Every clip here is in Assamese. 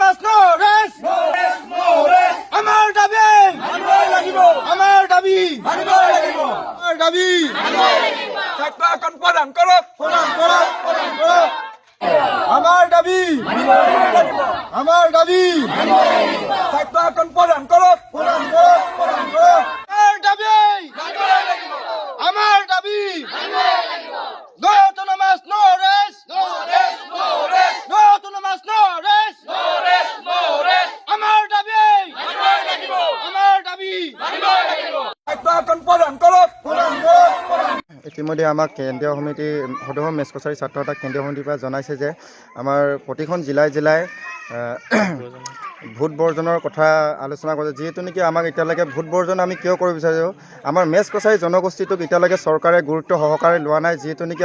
autonomous no rest. No rest, no rest. Amar dabi. Maniboi lagibo. Amar dabi. Maniboi lagibo. Amar dabi. Maniboi lagibo. Sakta kon pradhan korok. Pradhan korok. Pradhan korok. Amar dabi. Maniboi lagibo. Amar dabi. Maniboi lagibo. Sakta kon pradhan korok. Pradhan korok. Pradhan korok. Amar dabi. Maniboi lagibo. Amar dabi. Maniboi lagibo. No autonomous no rest. No rest, no rest. No autonomous no rest. No rest, no rest. Amar dabi. Maniboi lagibo. Amar dabi. Maniboi lagibo. Sakta kon pradhan korok. Pradhan korok. Pradhan ইতিমধ্যে আমাক কেন্দ্ৰীয় সমিতি সদৌ মেচ কছাৰী ছাত্ৰ সন্থা কেন্দ্ৰীয় সমিতিৰ পৰা জনাইছে যে আমাৰ প্ৰতিখন জিলাই ভোট বৰ্জনৰ কথা আলোচনা কৰিছে। যিহেতু নেকি আমাক এতিয়ালৈকে ভোট বৰ্জন আমি কিয় কৰিব বিচাৰিছোঁ, আমাৰ মেচ কছাৰী জনগোষ্ঠীটোক এতিয়ালৈকে চৰকাৰে গুৰুত্ব সহকাৰে লোৱা নাই। যিহেতু নেকি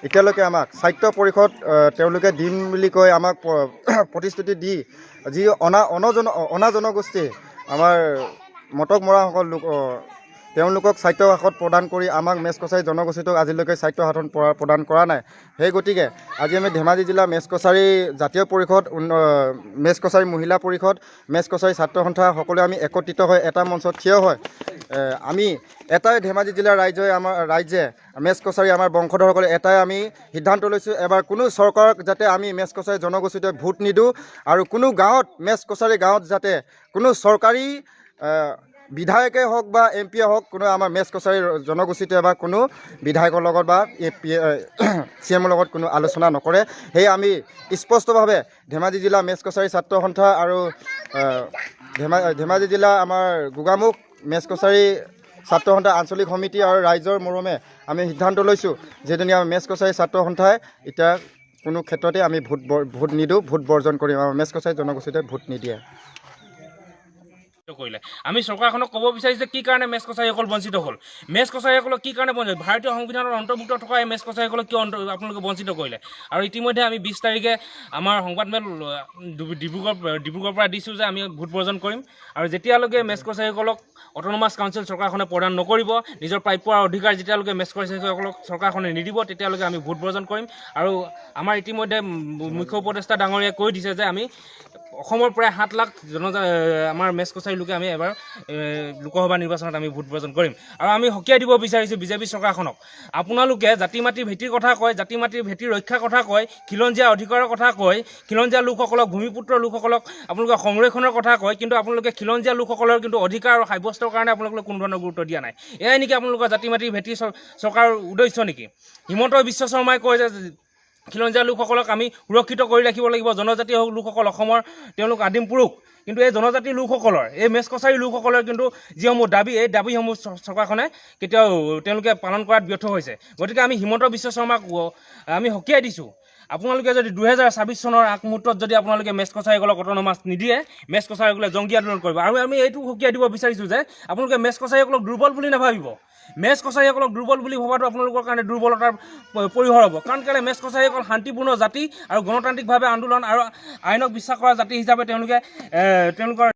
এতিয়ালৈকে আমাক সাহিত্য পৰিষদ তেওঁলোকে দিম বুলি কৈ আমাক প্ৰতিশ্ৰুতি দি যি অনা জনগোষ্ঠী আমাৰ মটক মৰাসকল লোক তেওঁলোকক সাহিত্য হাতত প্ৰদান কৰি আমাক মেচ কছাৰী জনগোষ্ঠীটোক আজিলৈকে সাহিত্য হাতত প্ৰদান কৰা নাই। সেই গতিকে আজি আমি ধেমাজি জিলা মেচ কছাৰী জাতীয় পৰিষদ, মেচ কছাৰী মহিলা পৰিষদ, মেচ কছাৰী ছাত্ৰ সন্থা সকলোৱে আমি একত্ৰিত হৈ এটা মঞ্চত থিয় হয় আমি এটাই ধেমাজি জিলাৰ ৰাইজে মেচ কছাৰী আমাৰ বংশধৰসকলে এটাই আমি সিদ্ধান্ত লৈছোঁ, এবাৰ কোনো চৰকাৰক যাতে আমি মেচ কছাৰী জনগোষ্ঠীটোৱে ভোট নিদিওঁ আৰু কোনো গাঁৱত মেচ কছাৰী গাঁৱত যাতে কোনো চৰকাৰী বিধায়কে হওক বা এমপিয়ে হওক কোনো আমাৰ মেচ কছাৰী জনগোষ্ঠীটোৱে বা কোনো বিধায়কৰ লগত বা CMৰ লগত কোনো আলোচনা নকৰে। সেয়ে আমি স্পষ্টভাৱে ধেমাজি জিলা মেচ কছাৰী ছাত্ৰ সন্থা আৰু ধেমাজি জিলা আমাৰ গোগামুখ মেচ কছাৰী ছাত্ৰ সন্থা আঞ্চলিক সমিতি আৰু ৰাইজৰ মৰমে আমি সিদ্ধান্ত লৈছোঁ যিহেতু আমাৰ মেচ কছাৰী ছাত্ৰ সন্থাই এতিয়া কোনো ক্ষেত্ৰতে আমি ভোট নিদিওঁ, ভোট বৰ্জন কৰিম। আমাৰ মেচ কছাৰী জনগোষ্ঠীটোৱে ভোট নিদিয়ে। কৰিলে আমি চৰকাৰখনক ক'ব বিচাৰিছোঁ যে কি কাৰণে মেচ কছাৰীসকল বঞ্চিত হ'ল, মেচ কছাৰীসকলক কি কাৰণে বঞ্চিত, ভাৰতীয় সংবিধানত অন্তৰ্ভুক্ত থকা এই মেচ কছাৰীসকলক কিয় আপোনালোকে বঞ্চিত কৰিলে। আৰু ইতিমধ্যে আমি 20 তাৰিখে আমাৰ সংবাদমেল ডিব্ৰুগড়ৰ পৰা দিছোঁ যে আমি ভোট বৰ্জন কৰিম। আৰু যেতিয়ালৈকে মেচ কছাৰীসকলক অট'নমাছ কাউন্সিল চৰকাৰখনে প্ৰদান নকৰিব, নিজৰ প্ৰাপ্য অধিকাৰ যেতিয়ালৈকে মেচ কছাৰীসকলক চৰকাৰখনে নিদিব, তেতিয়ালৈকে আমি ভোট বৰ্জন কৰিম। আৰু আমাৰ ইতিমধ্যে মুখ্য উপদেষ্টা ডাঙৰীয়াই কৈ দিছে যে আমি অসমৰ প্ৰায় 7 লাখ আমাৰ মেচ কছাৰী লোকে আমি এবাৰ লোকসভা নিৰ্বাচনত আমি ভোট বৰ্জন কৰিম। আৰু আমি সকীয়াই দিব বিচাৰিছোঁ বিজেপি চৰকাৰখনক, আপোনালোকে জাতি মাটি ভেটিৰ কথা কয়, জাতি মাটিৰ ভেটিৰ ৰক্ষাৰ কথা কয়, খিলঞ্জীয়া অধিকাৰৰ কথা কয়, খিলঞ্জীয়া লোকসকলক ভূমিপুত্ৰ লোকসকলক আপোনালোকে সংৰক্ষণৰ কথা কয়, কিন্তু আপোনালোকে খিলঞ্জীয়া লোকসকলৰ কিন্তু অধিকাৰ আৰু সাব্যস্তৰ কাৰণে আপোনালোকে কোনো ধৰণৰ গুৰুত্ব দিয়া নাই। এয়াই নেকি আপোনালোকৰ জাতি মাটিৰ ভেটি চৰকাৰৰ উদ্দেশ্য নেকি? হিমন্ত বিশ্ব শৰ্মাই কয় যে খিলঞ্জীয়া লোকসকলক আমি সুৰক্ষিত কৰি ৰাখিব লাগিব, জনজাতীয় লোকসকল অসমৰ তেওঁলোক আদিম পুৰুষ, কিন্তু এই জনজাতি লোকসকলৰ এই মেচ কছাৰী লোকসকলৰ কিন্তু যিসমূহ দাবী, এই দাবীসমূহ চৰকাৰখনে কেতিয়াও তেওঁলোকে পালন কৰাত ব্যৰ্থ হৈছে। গতিকে আমি হিমন্ত বিশ্ব শৰ্মাক আমি সকীয়াই দিছোঁ, আপোনালোকে যদি 2026 চনৰ আগমুহূৰ্তত যদি আপোনালোকে মেচ কছাৰীসকলক অট'নমাছ নিদিয়ে, মেচ কছাৰীসকলে জংগী আন্দোলন কৰিব। আৰু আমি এইটো সকীয়াই দিব বিচাৰিছোঁ যে আপোনালোকে মেচ কছাৰীসকলক দুৰ্বল বুলি নাভাবিব, মেচ কছাৰীসকলক দুৰ্বল বুলি ভবাটো আপোনালোকৰ কাৰণে দুৰ্বলতাৰ পৰিসৰ হ'ব। কাৰণ কেলৈ মেচ কছাৰীসকল শান্তিপূৰ্ণ জাতি আৰু গণতান্ত্ৰিকভাৱে আন্দোলন আৰু আইনক বিশ্বাস কৰা জাতি হিচাপে তেওঁলোকৰ